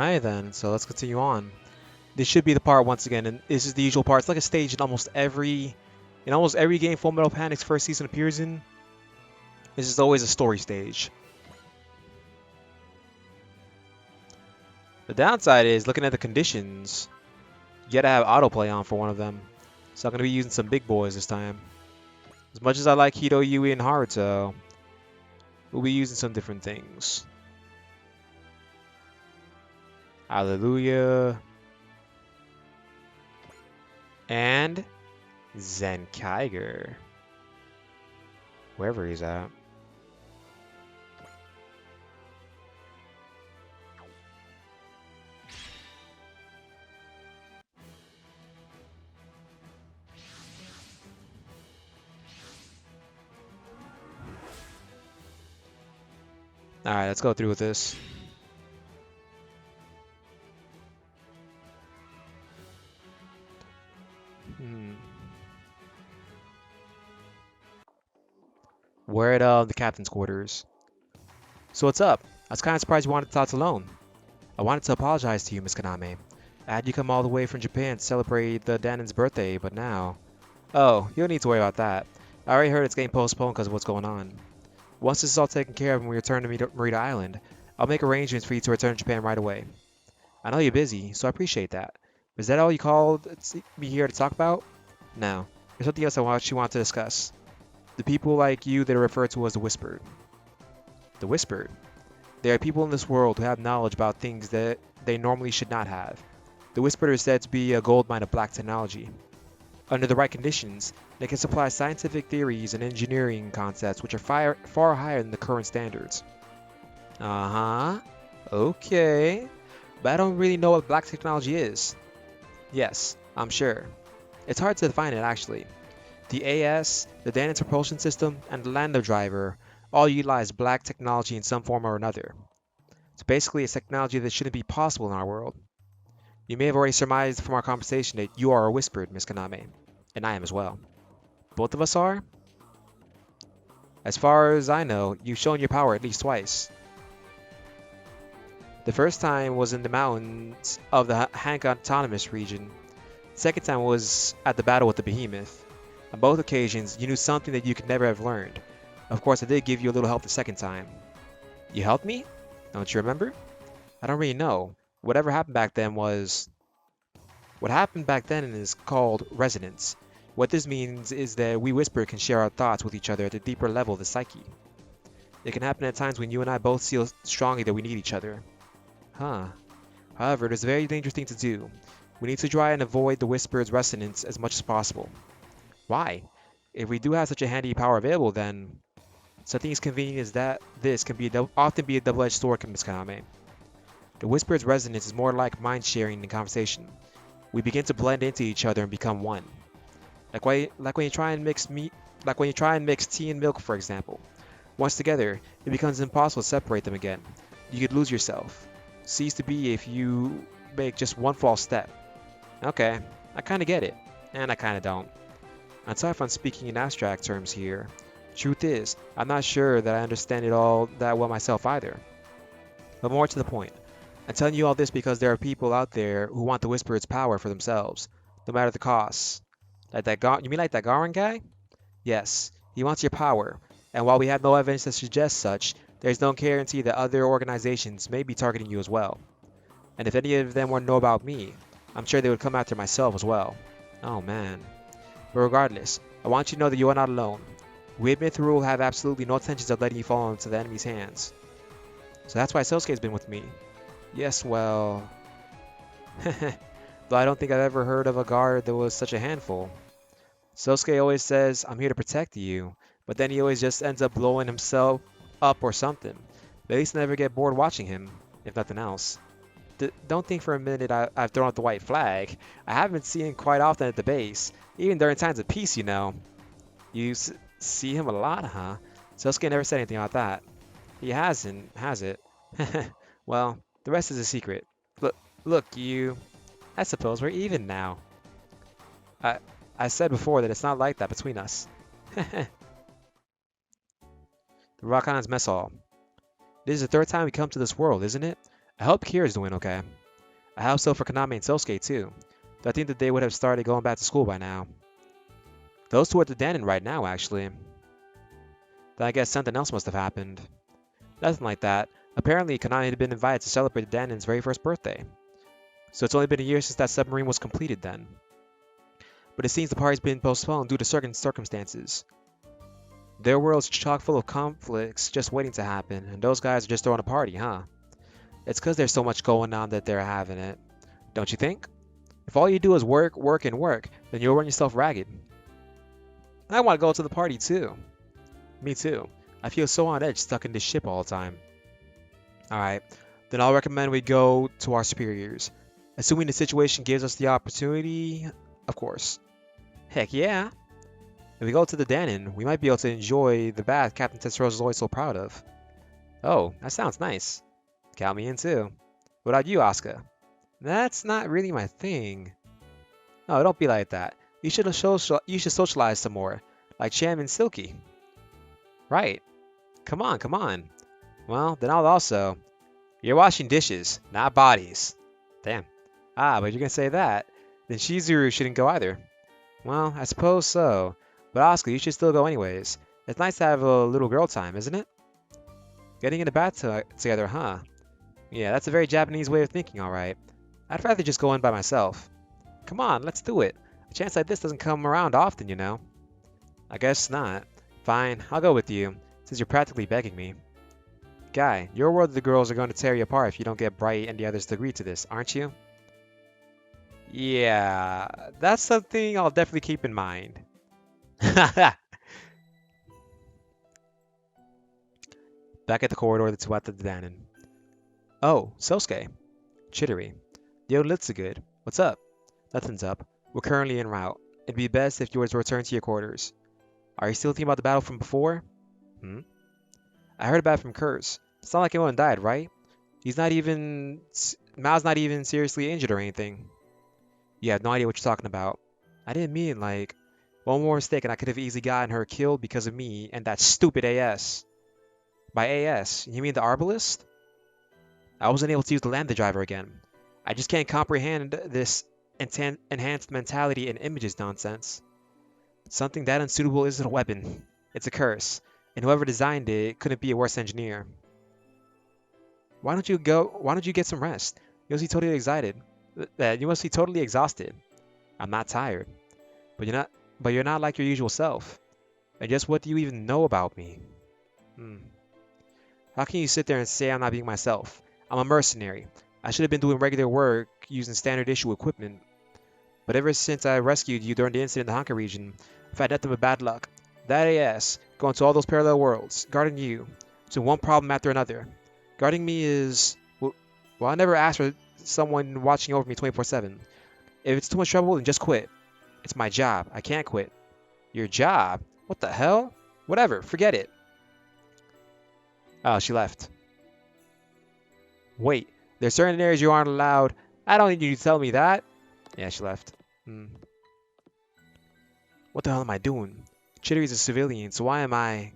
Alright then, so let's continue on. This should be the part once again, and this is the usual part. It's like a stage in almost every game Full Metal Panic's first season appears in. This is always a story stage. The downside is, looking at the conditions, you gotta have autoplay on for one of them. So I'm gonna be using some big boys this time. As much as I like Hito, Yui, and Haruto, we'll be using some different things. Hallelujah. And Zenkaiger. Wherever he's at. Alright, let's go through with this. We're at the captain's quarters. So what's up? I was kind of surprised you wanted to talk alone. I wanted to apologize to you, Miss Kaname. I had you come all the way from Japan to celebrate the Daanan's birthday, but now... Oh, you don't need to worry about that. I already heard it's getting postponed because of what's going on. Once this is all taken care of and we return to Merida Island, I'll make arrangements for you to return to Japan right away. I know you're busy, so I appreciate that. Is that all you called me here to talk about? No. There's something else you want to discuss. The people like you that are referred to as the Whispered. The Whispered? There are people in this world who have knowledge about things that they normally should not have. The Whispered is said to be a gold mine of black technology. Under the right conditions, they can supply scientific theories and engineering concepts which are far higher than the current standards. Uh-huh. Okay. But I don't really know what black technology is. Yes, I'm sure. It's hard to define it actually. The AS, the Danan's propulsion system, and the Lando driver all utilize black technology in some form or another. It's basically a technology that shouldn't be possible in our world. You may have already surmised from our conversation that you are a Whispered, Miss Kaname, and I am as well. Both of us are? As far as I know, you've shown your power at least twice. The first time was in the mountains of the Hank Autonomous region. The second time was at the battle with the Behemoth. On both occasions, you knew something that you could never have learned. Of course, I did give you a little help the second time. You helped me? Don't you remember? I don't really know. Whatever happened back then was... What happened back then is called resonance. What this means is that we Whisper can share our thoughts with each other at a deeper level of the psyche. It can happen at times when you and I both feel strongly that we need each other. Huh. However, it is a very dangerous thing to do. We need to try and avoid the Whisper's resonance as much as possible. Why? If we do have such a handy power available, then... Something as convenient as that, this can often be a double-edged sword, Miss Kaname. The Whisper's resonance is more like mind sharing than conversation. We begin to blend into each other and become one. Like when you try and mix tea and milk, for example. Once together, it becomes impossible to separate them again. You could lose yourself. Cease to be if you make just one false step. Okay, I kinda get it, and I kinda don't. I'm sorry if I'm speaking in abstract terms here. Truth is, I'm not sure that I understand it all that well myself either. But more to the point, I'm telling you all this because there are people out there who want the Whisper's power for themselves, no matter the cost. You mean like that Gauron guy? Yes, he wants your power, and while we have no evidence that suggests such, there's no guarantee that other organizations may be targeting you as well. And if any of them want to know about me, I'm sure they would come after myself as well. Oh man. But regardless, I want you to know that you are not alone. We at Myth Rule have absolutely no intentions of letting you fall into the enemy's hands. So that's why Sosuke's been with me. Yes, well... Though I don't think I've ever heard of a guard that was such a handful. Sosuke always says, I'm here to protect you, but then he always just ends up blowing himself up or something. But at least I never get bored watching him, if nothing else. Don't think for a minute I've thrown out the white flag. I haven't seen him quite often at the base, even during times of peace, you know. You see him a lot, huh? Sosuke never said anything about that. He hasn't, has it? Well, the rest is a secret. Look, you... I suppose we're even now. I said before that it's not like that between us. The Rakan's mess hall. This is the third time we come to this world, isn't it? I hope Kira's doing okay. I hope so for Kaname and Sosuke too. Though I think that they would have started going back to school by now. Those two are at the Dannon right now, actually. Then I guess something else must have happened. Nothing like that. Apparently, Kaname had been invited to celebrate the Danon's very first birthday. So it's only been a year since that submarine was completed then. But it seems the party's been postponed due to certain circumstances. Their world's chock full of conflicts just waiting to happen, and those guys are just throwing a party, huh? It's 'cause there's so much going on that they're having it. Don't you think? If all you do is work, work, and work, then you'll run yourself ragged. I want to go to the party too. Me too. I feel so on edge stuck in this ship all the time. Alright, then I'll recommend we go to our superiors. Assuming the situation gives us the opportunity, of course. Heck yeah! If we go to the Daanan, we might be able to enjoy the bath Captain Tetsuro's is always so proud of. Oh, that sounds nice. Count me in too. What about you, Asuka? That's not really my thing. No, don't be like that. You should socialize some more, like Cham and Silky. Right. Come on, come on. Well, then I'll also. You're washing dishes, not bodies. Damn. Ah, but you're gonna say that. Then Shizuru shouldn't go either. Well, I suppose so. But Asuka, you should still go anyways. It's nice to have a little girl time, isn't it? Getting in the bath together, huh? Yeah, that's a very Japanese way of thinking, alright. I'd rather just go in by myself. Come on, let's do it. A chance like this doesn't come around often, you know. I guess not. Fine, I'll go with you, since you're practically begging me. Guy, your world of the girls are going to tear you apart if you don't get Bright and the others to agree to this, aren't you? Yeah, that's something I'll definitely keep in mind. Back at the corridor that's at the Danaan. Oh, Sosuke. Chidori. Yo, good. What's up? Nothing's up. We're currently en route. It'd be best if you were to return to your quarters. Are you still thinking about the battle from before? Hmm? I heard about it from Kurz. It's not like anyone died, right? Mao's not even seriously injured or anything. You have no idea what you're talking about. I didn't mean, like, one more mistake and I could have easily gotten her killed because of me and that stupid AS. By AS, you mean the Arbalist? I wasn't able to use the Lambda driver again. I just can't comprehend this enhanced mentality and images nonsense. Something that unsuitable isn't a weapon. It's a curse. And whoever designed it couldn't be a worse engineer. Why don't you get some rest? You must be totally excited. You must be totally exhausted. I'm not tired. But you're not like your usual self. And just what do you even know about me? How can you sit there and say I'm not being myself? I'm a mercenary. I should have been doing regular work using standard issue equipment. But ever since I rescued you during the incident in the Honka region, I've had nothing but bad luck. That AS, going to all those parallel worlds, guarding you, to one problem after another. Guarding me is... Well, I never asked for someone watching over me 24/7. If it's too much trouble, then just quit. It's my job. I can't quit. Your job? What the hell? Whatever, forget it. Oh, she left. Wait, there's certain areas you aren't allowed. I don't need you to tell me that. Yeah, she left. What the hell am I doing? Chidori's a civilian, so why am I...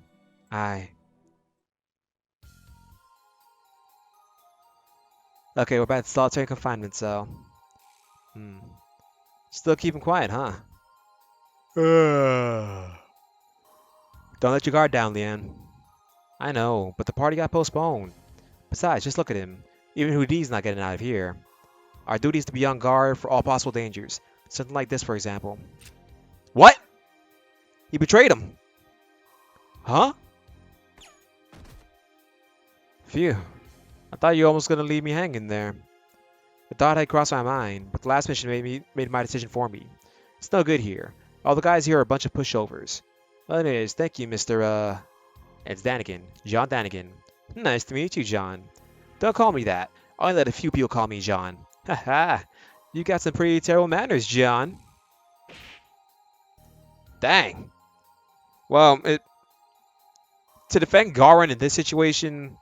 Okay, we're back to solitary confinement cell. Still keeping quiet, huh? Don't let your guard down, Leanne. I know, but the party got postponed. Besides, just look at him. Even Houdini's not getting out of here. Our duty is to be on guard for all possible dangers. Something like this, for example. What? He betrayed him. Huh? Phew. I thought you were almost gonna leave me hanging there. The thought had crossed my mind, but the last mission made my decision for me. It's no good here. All the guys here are a bunch of pushovers. Well, anyways, thank you, Mr. It's Danigan. John Danigan. Nice to meet you, John. Don't call me that. I only let a few people call me John. Haha. You got some pretty terrible manners, John. Dang. Well, to defend Gauron in this situation,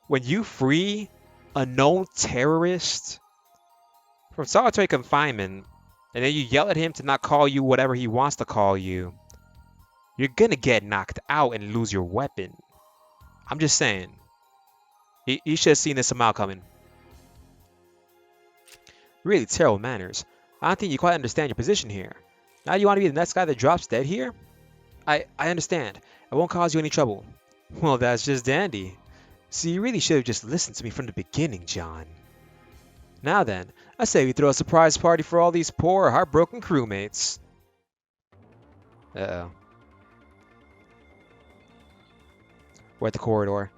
when you free a known terrorist from solitary confinement, and then you yell at him to not call you whatever he wants to call you, you're gonna get knocked out and lose your weapon. I'm just saying. You should have seen this somehow coming. Really terrible manners. I don't think you quite understand your position here. Now you want to be the next guy that drops dead here? I understand. I won't cause you any trouble. Well, that's just dandy. So you really should have just listened to me from the beginning, John. Now then, I say we throw a surprise party for all these poor, heartbroken crewmates. Uh-oh. We're at the corridor.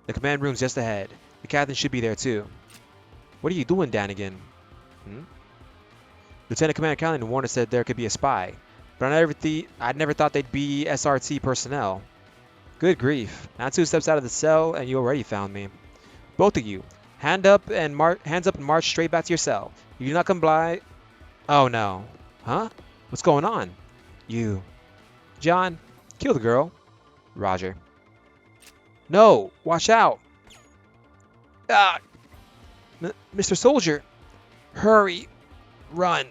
The command room's just ahead. The captain should be there too. What are you doing, Daanan? Hmm? Lieutenant Commander Callan warned us that there could be a spy, but I never thought they'd be SRT personnel. Good grief. Now 2 steps out of the cell and you already found me. Both of you, hands up and march straight back to your cell. If you do not comply... Oh no. Huh? What's going on? You. John, kill the girl. Roger. No! Watch out! Ah! Mr. Soldier! Hurry! Run!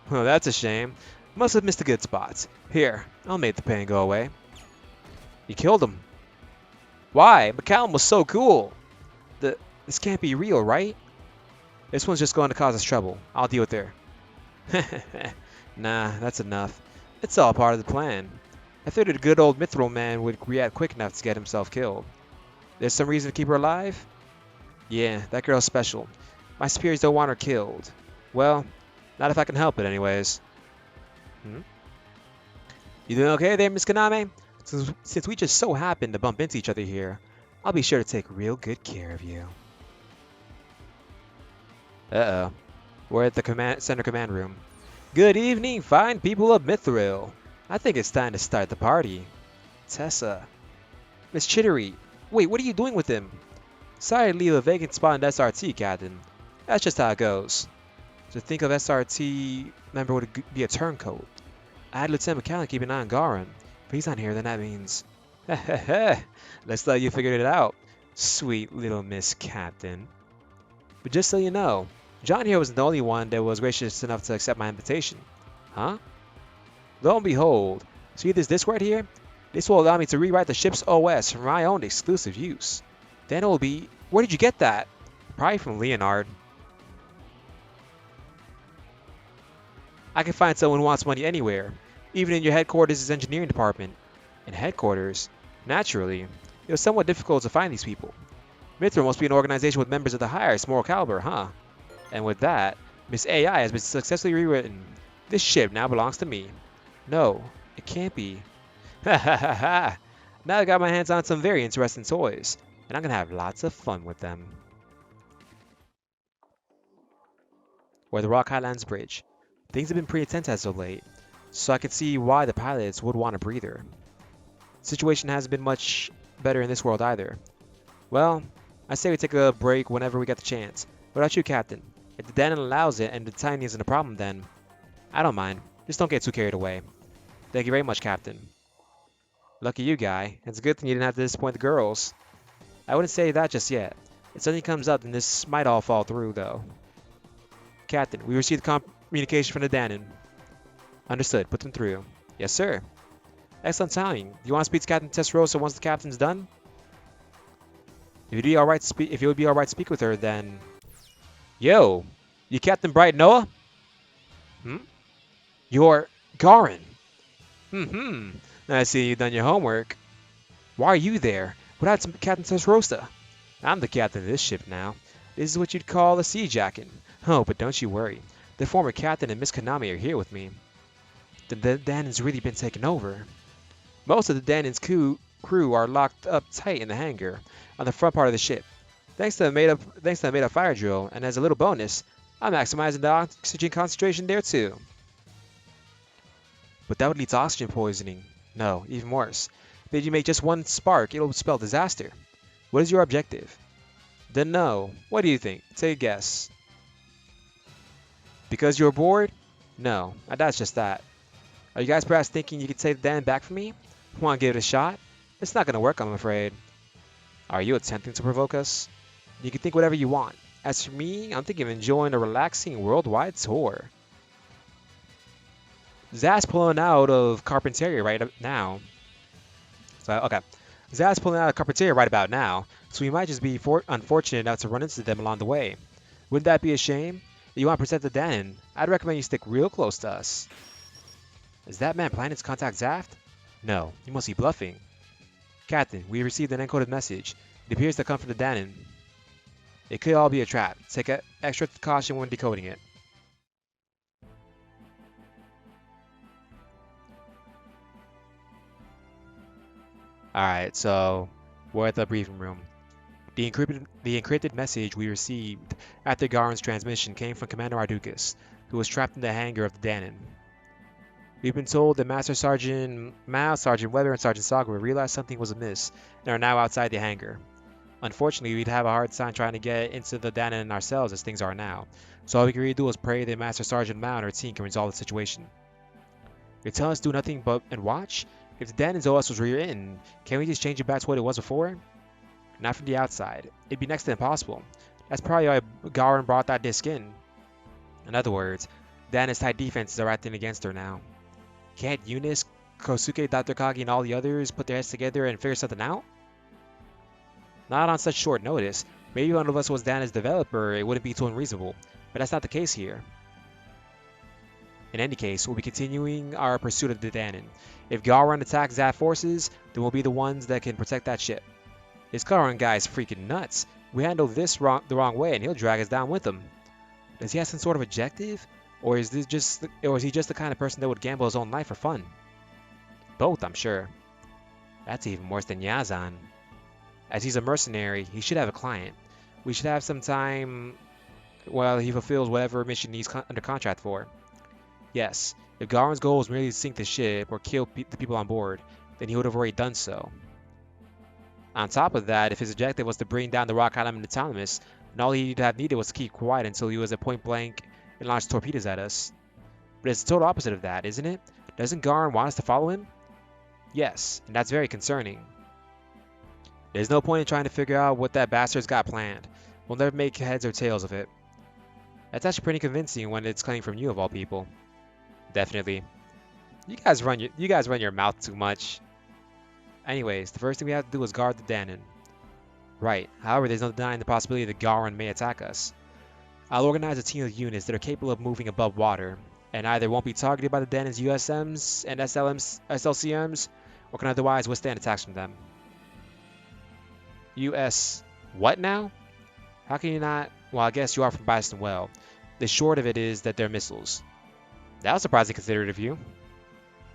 Oh, that's a shame. Must have missed the good spots. Here, I'll make the pain go away. You killed him. Why? McCallum was so cool. This can't be real, right? This one's just going to cause us trouble. I'll deal with her. Nah, that's enough. It's all part of the plan. I figured a good old Mithril man would react quick enough to get himself killed. There's some reason to keep her alive? Yeah, that girl's special. My superiors don't want her killed. Well, not if I can help it anyways. Hmm? You doing okay there, Miss Kaname? Since we just so happened to bump into each other here, I'll be sure to take real good care of you. Uh-oh. We're at the center command room. Good evening, fine people of Mithril. I think it's time to start the party. Tessa. Miss Chittery. Wait, what are you doing with him? Sorry to leave a vacant spot in SRT, Captain. That's just how it goes. To think of SRT member would be a turncoat. I had Lieutenant McCallum keep an eye on Gauron. If he's not here, then that means... Looks like you figured it out. Sweet little Miss Captain. But just so you know, John here was the only one that was gracious enough to accept my invitation. Huh? Lo and behold, see this disk right here? This will allow me to rewrite the ship's OS for my own exclusive use. Then it will be... Where did you get that? Probably from Leonard. I can find someone who wants money anywhere, even in your headquarters' engineering department. In headquarters? Naturally. It was somewhat difficult to find these people. Mithril must be an organization with members of the highest moral caliber, huh? And with that, Miss AI has been successfully rewritten. This ship now belongs to me. No, it can't be. Ha ha ha ha! Now I got my hands on some very interesting toys, and I'm gonna have lots of fun with them. We're at the Rock Highlands Bridge. Things have been pretty tense as of late, so I can see why the pilots would want a breather. The situation hasn't been much better in this world either. Well, I say we take a break whenever we get the chance. What about you, Captain? If the Danaan allows it and the timing isn't a problem, then I don't mind. Just don't get too carried away. Thank you very much, Captain. Lucky you, guy. It's a good thing you didn't have to disappoint the girls. I wouldn't say that just yet. If something comes up, then this might all fall through, though. Captain, we received communication from the Danaan. Understood. Put them through. Yes, sir. Excellent timing. Do you want to speak to Captain Tessarosa once the captain's done? If you'd be alright to speak with her, then... Yo! You Captain Bright Noah? Hmm? You're Gauron. I see you've done your homework. Why are you there? Without Captain Tessarosa? I'm the captain of this ship now. This is what you'd call a sea jackin'. Oh, but don't you worry. The former captain and Miss Konami are here with me. The Danaan's really been taken over. Most of the Danaan's crew are locked up tight in the hangar on the front part of the ship. Thanks to a made-up fire drill, and as a little bonus, I'm maximizing the oxygen concentration there too. But that would lead to oxygen poisoning. No, even worse. If you make just one spark, it'll spell disaster. What is your objective? Then no. What do you think? Take a guess. Because you're bored? No, that's just that. Are you guys perhaps thinking you could take the Danaan back from me? Want to give it a shot? It's not going to work, I'm afraid. Are you attempting to provoke us? You can think whatever you want. As for me, I'm thinking of enjoying a relaxing worldwide tour. Zaz's pulling out of Carpinteria right now. Zaz's pulling out of Carpinteria right about now, so we might just be unfortunate enough to run into them along the way. Wouldn't that be a shame? You want to present the Daanan? I'd recommend you stick real close to us. Is that man planning to contact Zaft? No, he must be bluffing. Captain, we received an encoded message. It appears to come from the Daanan. It could all be a trap. Take extra caution when decoding it. Alright, so we're at the briefing room. The encrypted message we received after Gauron's transmission came from Commander Ardukas, who was trapped in the hangar of the Daanan. We've been told that Master Sergeant Mao, Sergeant Weather, and Sergeant Sagura realized something was amiss and are now outside the hangar. Unfortunately, we'd have a hard time trying to get into the Daanan ourselves as things are now, so all we can really do is pray that Master Sergeant Mao and her team can resolve the situation. You're telling us to do nothing but and watch? If the Daanan's OS was rewritten, can't we just change it back to what it was before? Not from the outside. It'd be next to impossible. That's probably why Gauron brought that disc in. In other words, Daanan's tight defenses are acting against her now. Can't Eunice, Kosuke, Dr. Kagi, and all the others put their heads together and figure something out? Not on such short notice. Maybe one of us was Daanan's developer, it wouldn't be too unreasonable. But that's not the case here. In any case, we'll be continuing our pursuit of the Daanan. If Gauron attacks Zaft forces, then we'll be the ones that can protect that ship. This Gauron guy is freaking nuts. We handle this the wrong way and he'll drag us down with him. Does he have some sort of objective? Or is he just the kind of person that would gamble his own life for fun? Both, I'm sure. That's even worse than Yazan. As he's a mercenary, he should have a client. We should have some time while he fulfills whatever mission he's under contract for. Yes, if Gauron's goal was merely to sink the ship or kill the people on board, then he would have already done so. On top of that, if his objective was to bring down the rock island autonomous, then all he'd have needed was to keep quiet until he was at point blank and launch torpedoes at us. But it's the total opposite of that, isn't it? Doesn't Gauron want us to follow him? Yes, and that's very concerning. There's no point in trying to figure out what that bastard's got planned. We'll never make heads or tails of it. That's actually pretty convincing when it's coming from you of all people. Definitely. You guys run your mouth too much. Anyways, the first thing we have to do is guard the Daanan. Right. However, there's no denying the possibility that Gauron may attack us. I'll organize a team of units that are capable of moving above water, and either won't be targeted by the Daanan's USMs and SLCMs, or can otherwise withstand attacks from them. US... what now? How can you not... well, I guess you are from Bison Well. The short of it is that they're missiles. That was surprisingly considerate of you.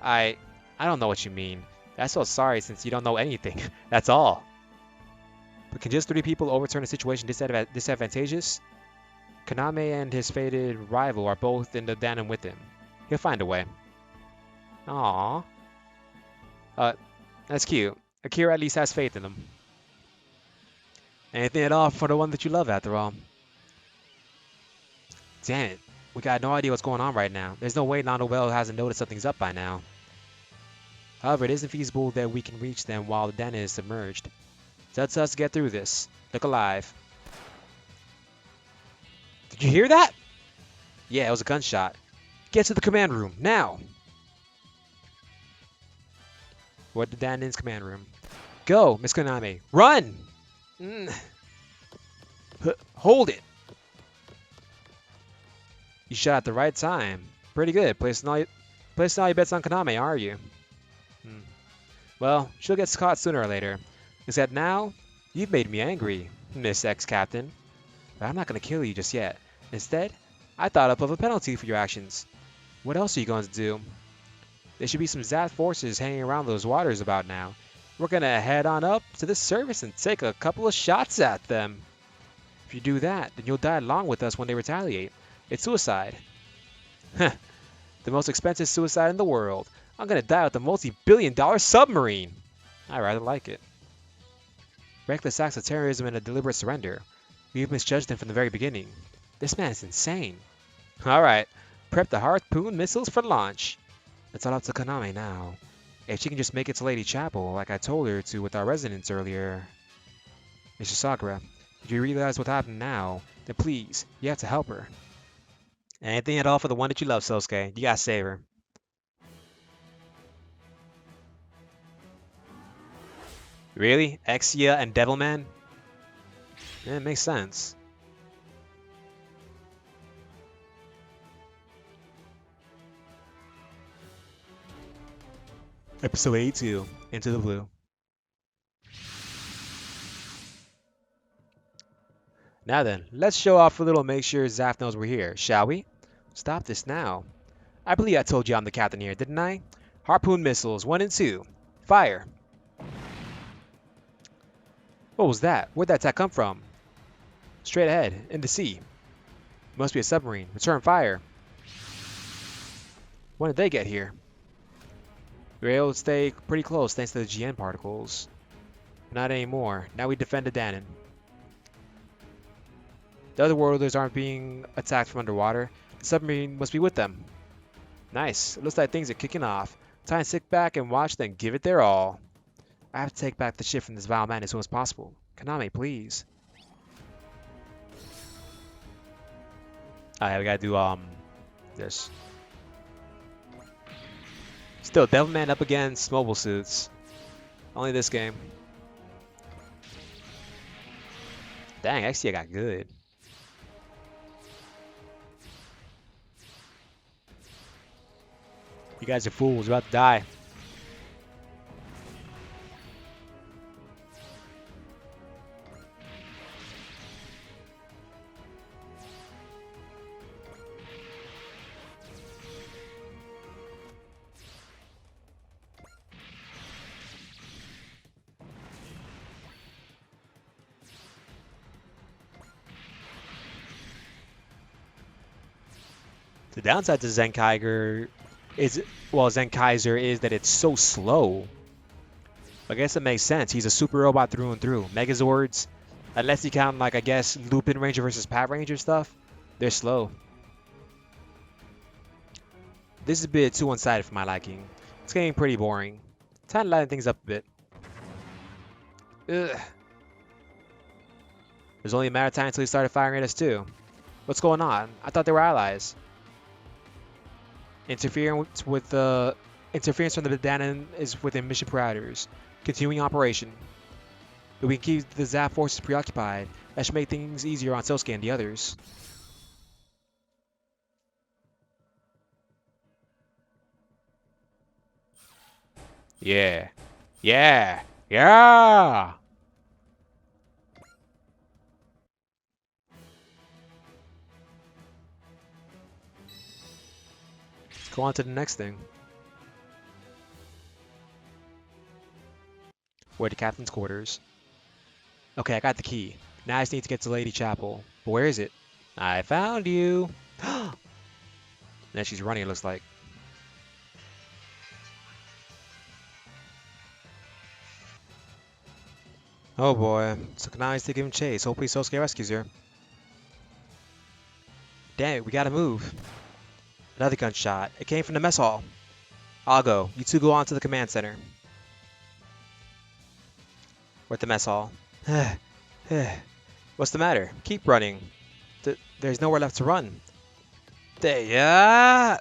I don't know what you mean. That's so sorry since you don't know anything. That's all. But can just 3 people overturn a situation disadvantageous? Kaname and his fated rival are both in the Daanan with him. He'll find a way. Aww. That's cute. Akira at least has faith in him. Anything at all for the one that you love, after all. Damn it. We got no idea what's going on right now. There's no way Nanovel hasn't noticed something's up by now. However, it isn't feasible that we can reach them while the Daanan is submerged. It's up to us to get through this. Look alive. Did you hear that? Yeah, it was a gunshot. Get to the command room, now! We're at the Daanan's command room. Go, Miss Kaname. Run! Hold it! You shot at the right time. Pretty good. Placing all your bets on Kaname, are you? Well, she'll get caught sooner or later. Except now, you've made me angry, Miss Ex-Captain. But I'm not going to kill you just yet. Instead, I thought up of a penalty for your actions. What else are you going to do? There should be some Zaft forces hanging around those waters about now. We're going to head on up to the surface and take a couple of shots at them. If you do that, then you'll die along with us when they retaliate. It's suicide. The most expensive suicide in the world. I'm going to die with a multi-billion-dollar submarine. I rather like it. Reckless acts of terrorism and a deliberate surrender. We've misjudged him from the very beginning. This man is insane. Alright, prep the harpoon missiles for launch. It's all up to Kaname now. If she can just make it to Lady Chapel, like I told her to with our residents earlier. Mr. Sakura, if you realize what happened now, then please, you have to help her. Anything at all for the one that you love, Sosuke. You gotta save her. Really? Exia and Devilman? Yeah, it makes sense. Episode 82, Into the Blue. Now then, let's show off a little, make sure Zaf knows we're here, shall we? Stop this now. I believe I told you I'm the captain here, didn't I? Harpoon missiles, 1 and 2. Fire. What was that? Where'd that attack come from? Straight ahead, in the sea. Must be a submarine. Return fire. When did they get here? We were able to stay pretty close thanks to the GN particles. Not anymore. Now we defend the Daanan. The other worlders aren't being attacked from underwater. The submarine must be with them. Nice. It looks like things are kicking off. Time to sit back and watch them give it their all. I have to take back the ship from this vile man as soon as possible. Konami, please. Alright, we gotta do this. Still, Devilman up against mobile suits. Only this game. Dang, actually I got good. You guys are fools, you're about to die. The downside to Zenkaiger is, well, Zenkaiser is that it's so slow. I guess it makes sense. He's a super robot through and through. Megazords, unless you count, like, I guess, Lupin Ranger versus Pat Ranger stuff, they're slow. This is a bit too one-sided for my liking. It's getting pretty boring. Time to lighten things up a bit. Ugh. There's only a matter of time until he started firing at us too. What's going on? I thought they were allies. Interference from the Danaan is within mission parameters. Continuing operation. If we can keep the Zap forces preoccupied, that should make things easier on Sosuke and the others. Yeah. Yeah. Yeah! Let's go on to the next thing. Where the captain's quarters. Okay, I got the key. Now I just need to get to Lady Chapel. But where is it? I found you! Now she's running, it looks like. Oh boy, so Konami's to give him chase. Hopefully Sosuke rescues her. Damn it, we gotta move. Another gunshot. It came from the mess hall. I'll go. You two go on to the command center. We're at the mess hall. What's the matter? Keep running. There's nowhere left to run. There.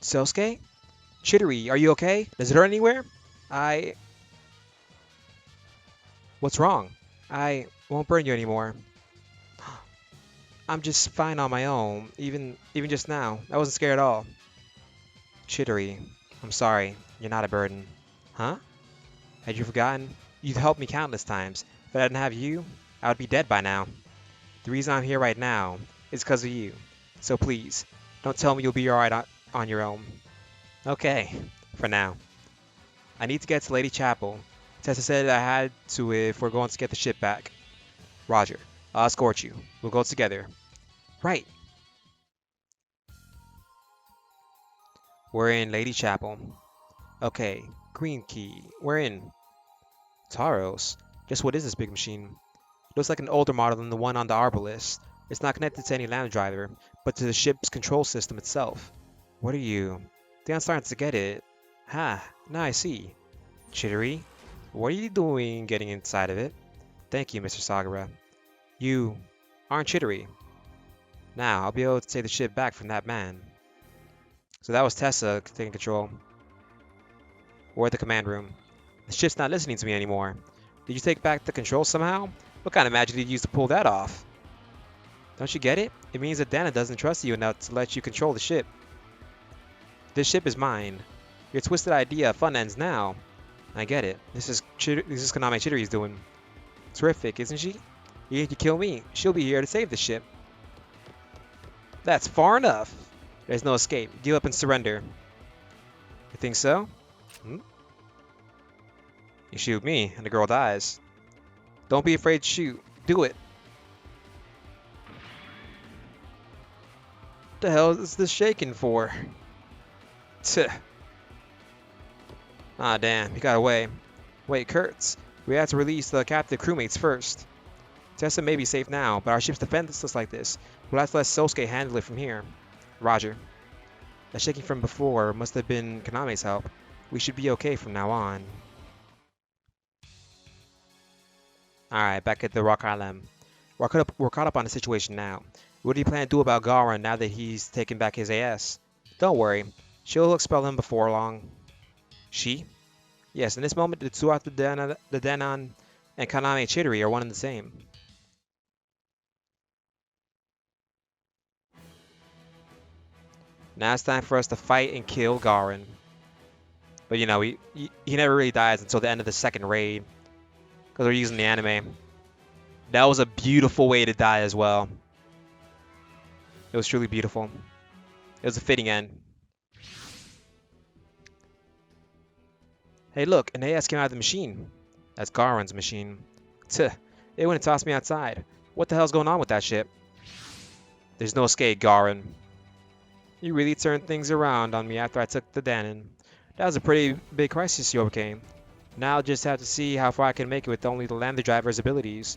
Sosuke? Chidori, are you okay? Does it hurt anywhere? What's wrong? I won't burn you anymore. I'm just fine on my own, even just now. I wasn't scared at all. Chidori, I'm sorry. You're not a burden. Huh? Had you forgotten? You've helped me countless times. If I didn't have you, I would be dead by now. The reason I'm here right now is because of you. So please, don't tell me you'll be alright on your own. Okay, for now. I need to get to Lady Chapel. Tessa said I had to if we're going to get the ship back. Roger. I'll escort you. We'll go together. Right. We're in Lady Chapel. Okay, green key. We're in. Taros. Just what is this big machine? Looks like an older model than the one on the Arbalist. It's not connected to any land driver, but to the ship's control system itself. What are you? I think I'm starting to get it. Ha, now I see. Chidori, what are you doing getting inside of it? Thank you, Mr. Sagara. You aren't Chidori. Now, I'll be able to take the ship back from that man. So that was Tessa taking control. We're at the command room. The ship's not listening to me anymore. Did you take back the control somehow? What kind of magic did you use to pull that off? Don't you get it? It means that Dana doesn't trust you enough to let you control the ship. This ship is mine. Your twisted idea of fun ends now. I get it. This is Konami Chidori's doing. Terrific, isn't she? Even if you kill me, she'll be here to save the ship. That's far enough. There's no escape. Give up and surrender. You think so? Hmm? You shoot me, and the girl dies. Don't be afraid to shoot. Do it. What the hell is this shaking for? Tuh. Ah, damn, he got away. Wait, Kurtz. We have to release the captive crewmates first. Tessa may be safe now, but our ship's defenseless like this. We'll have to let Sosuke handle it from here. Roger. The shaking from before must have been Kaname's help. We should be okay from now on. Alright, back at the Rock Island. We're caught up on the situation now. What do you plan to do about Gauron now that he's taken back his AS? Don't worry. She'll expel him before long. She? Yes, in this moment, the Tsuata Danaan and Kaname Chidori are one and the same. Now it's time for us to fight and kill Gauron. But you know, he never really dies until the end of the second raid. Because we're using the anime. That was a beautiful way to die as well. It was truly beautiful. It was a fitting end. Hey look, an AS came out of the machine. That's Gauron's machine. Tuh, they wouldn't toss me outside. What the hell's going on with that ship? There's no escape, Gauron. You really turned things around on me after I took the Daanan. That was a pretty big crisis you overcame. Now I'll just have to see how far I can make it with only the lander driver's abilities.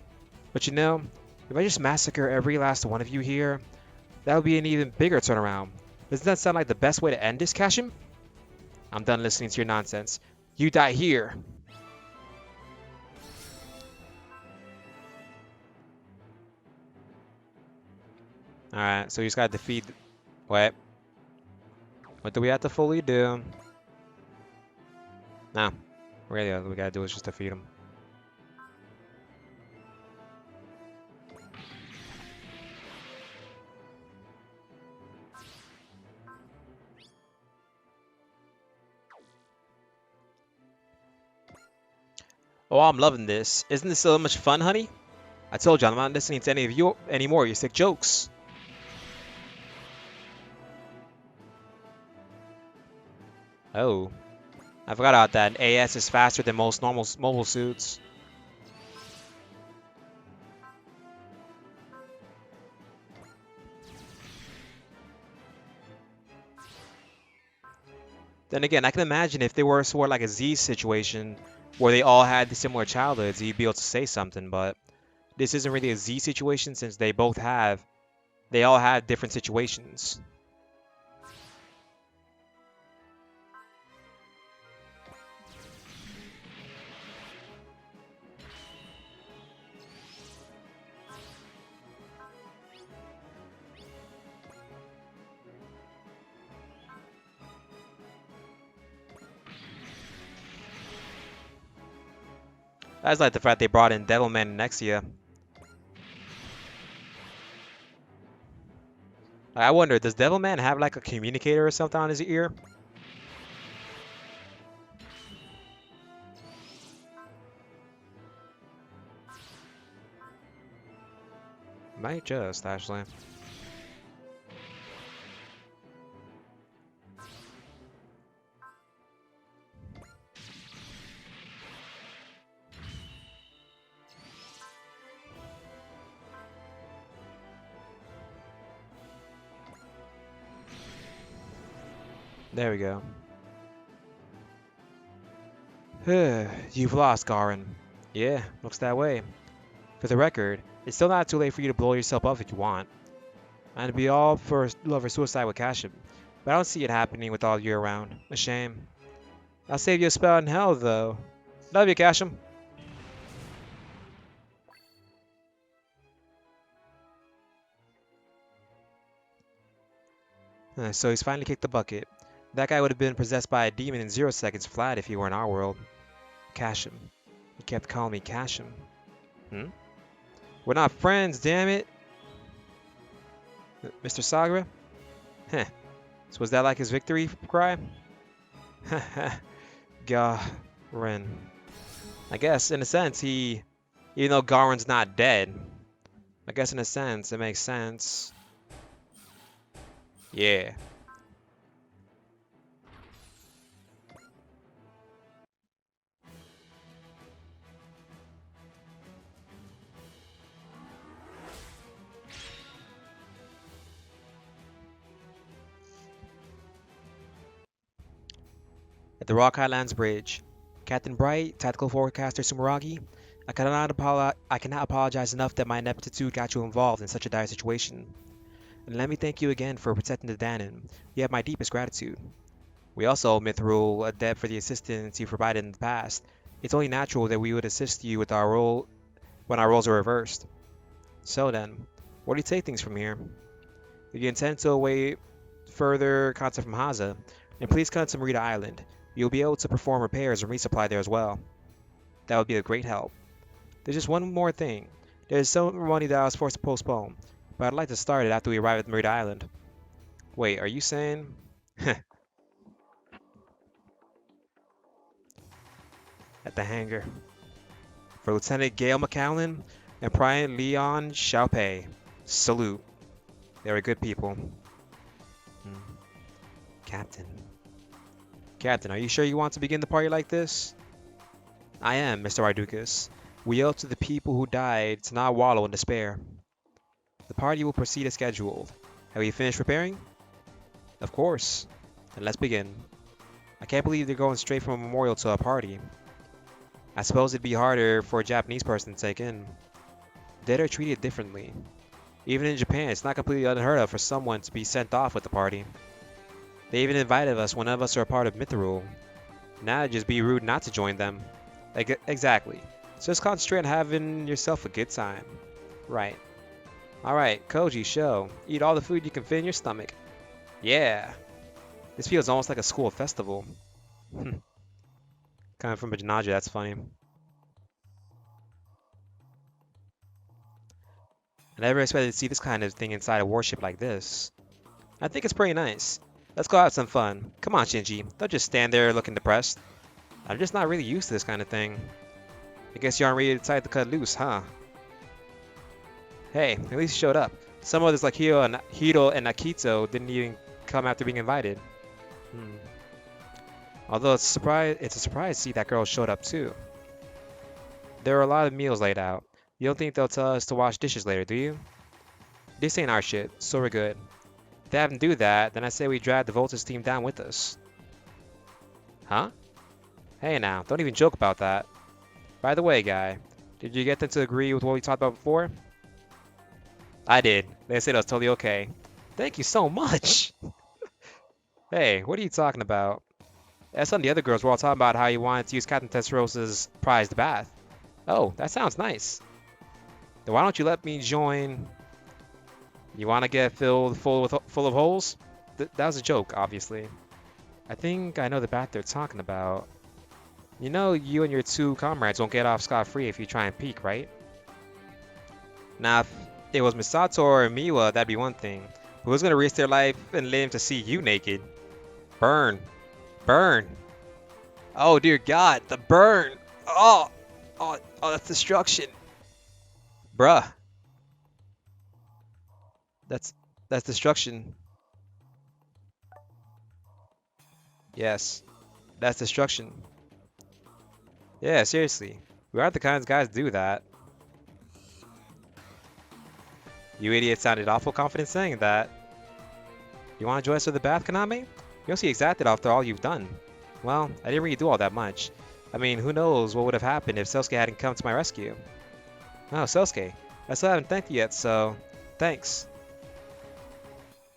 But you know, if I just massacre every last one of you here, that would be an even bigger turnaround. Doesn't that sound like the best way to end this, Kashim? I'm done listening to your nonsense. You die here. Alright, so you just gotta defeat... Wait. What do we have to fully do? No. Really, all we gotta do is just defeat him. Oh, I'm loving this. Isn't this so much fun, honey? I told you, I'm not listening to any of you anymore. You sick jokes. Oh. I forgot about that. AS is faster than most normal mobile suits. Then again, I can imagine if they were sort of like a Z situation where they all had similar childhoods, you'd be able to say something, but this isn't really a Z situation since they all have different situations. I just like the fact they brought in Devilman and Nexia. I wonder, does Devilman have like a communicator or something on his ear? Might just, actually. There we go. You've lost, Gauron. Yeah, looks that way. For the record, it's still not too late for you to blow yourself up if you want. And to be all for love or suicide with Kashim. But I don't see it happening with all you around. A shame. I'll save you a spell in hell, though. Love you, Kashim. So he's finally kicked the bucket. That guy would have been possessed by a demon in 0 seconds flat if he were in our world. Kashim. He kept calling me Kashim. Hmm? We're not friends, damn it! Mr. Sagra? Heh. So was that like his victory cry? Gauron. I guess, in a sense, even though Gauron's not dead, I guess in a sense, it makes sense. Yeah. At the Rock Highlands Bridge, Captain Bright, Tactical Forecaster Sumeragi, I cannot apologize enough that my ineptitude got you involved in such a dire situation. And let me thank you again for protecting the Daanan. You have my deepest gratitude. We also owe Mithril a debt for the assistance you provided in the past. It's only natural that we would assist you with our role when our roles are reversed. So then, where do you take things from here? If you intend to await further contact from Haza, then please come to Merida Island. You'll be able to perform repairs and resupply there as well. That would be a great help. There's just one more thing. There's some money that I was forced to postpone, but I'd like to start it after we arrive at Merida Island. Wait, are you saying? At the hangar. For Lieutenant Gail McCallan and Private Leon Xiaopei. Salute. They were good people. Hmm. Captain. Captain, are you sure you want to begin the party like this? I am, Mr. Ardukas. We owe to the people who died to not wallow in despair. The party will proceed as scheduled. Have you finished preparing? Of course. Then let's begin. I can't believe they're going straight from a memorial to a party. I suppose it'd be harder for a Japanese person to take in. Dead are treated differently. Even in Japan, it's not completely unheard of for someone to be sent off with the party. They even invited us when none of us are a part of Mithril. Now it'd just be rude not to join them. Exactly. So just concentrate on having yourself a good time. Right. Alright, Koji, show. Eat all the food you can fit in your stomach. Yeah. This feels almost like a school festival. Coming from a Janaja, that's funny. I never expected to see this kind of thing inside a warship like this. I think it's pretty nice. Let's go have some fun. Come on, Shinji. Don't just stand there looking depressed. I'm just not really used to this kind of thing. I guess you aren't really excited to cut loose, huh? Hey, at least you showed up. Some others like Hiro and Akito didn't even come after being invited. Although it's a surprise to see that girl showed up too. There are a lot of meals laid out. You don't think they'll tell us to wash dishes later, do you? This ain't our shit, so we're good. If they have them do that, then I say we drag the Voltage team down with us. Huh? Hey now, don't even joke about that. By the way, guy, did you get them to agree with what we talked about before? I did. They said it was totally okay. Thank you so much! Hey, what are you talking about? As some of the other girls were all talking about how you wanted to use Captain Tesserosa's prized bath. Oh, that sounds nice. Then why don't you let me join? You want to get filled full of holes? That was a joke, obviously. I think I know the bath they're talking about. You know you and your two comrades won't get off scot-free if you try and peek, right? Now, if it was Misato or Miwa, that'd be one thing. But who's gonna risk their life and limb to see you naked? Burn. Burn. Oh, dear God, the burn. Oh, that's destruction. Bruh. That's destruction. Yes, that's destruction. Yeah, seriously. We aren't the kinds of guys to do that. You idiot sounded awful confident saying that. You want to join us for the bath, Kaname? You'll see exacted after all you've done. Well, I didn't really do all that much. I mean, who knows what would have happened if Selsuke hadn't come to my rescue. Oh, Selsuke. I still haven't thanked you yet, so thanks.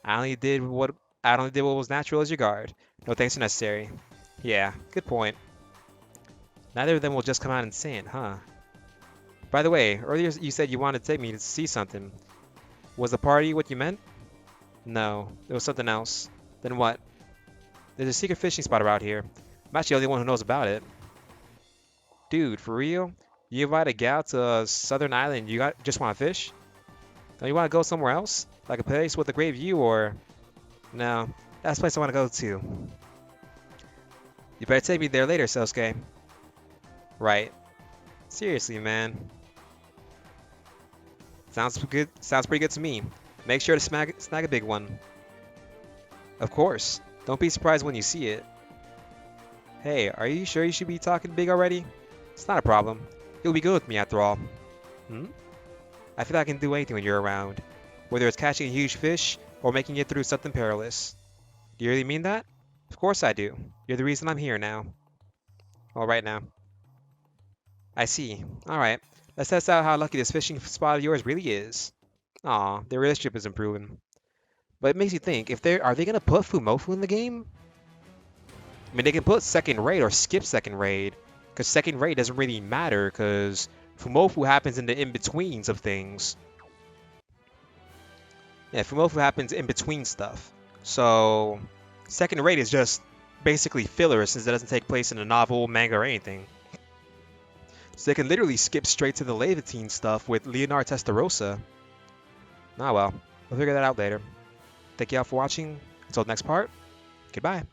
I only did what was natural as your guard. No thanks are necessary. Yeah, good point. Neither of them will just come out and say it, huh? By the way, earlier you said you wanted to take me to see something. Was the party what you meant? No, it was something else. Then what? There's a secret fishing spot around here. I'm actually the only one who knows about it. Dude, for real? You invite a gal to a southern island, just want to fish? Don't you want to go somewhere else? Like a place with a great view or... No, that's the place I want to go to. You better take me there later, Sosuke. Right. Seriously, man. Sounds good. Sounds pretty good to me. Make sure to snag a big one. Of course. Don't be surprised when you see it. Hey, are you sure you should be talking big already? It's not a problem. You'll be good with me after all. Hmm? I feel I can do anything when you're around. Whether it's catching a huge fish or making it through something perilous. Do you really mean that? Of course I do. You're the reason I'm here now. All right now. I see. Alright. Let's test out how lucky this fishing spot of yours really is. Aw, their relationship is improving. But it makes you think, if are they gonna put Fumofu in the game? I mean, they can put second raid or skip second raid, because second raid doesn't really matter, because Fumofu happens in the in-betweens of things. Yeah, Fumofu happens in between stuff. So, second raid is just basically filler, since it doesn't take place in a novel, manga, or anything. So they can literally skip straight to the Levantine stuff with Leonard Testarossa. Ah well, we'll figure that out later. Thank you all for watching. Until the next part, goodbye.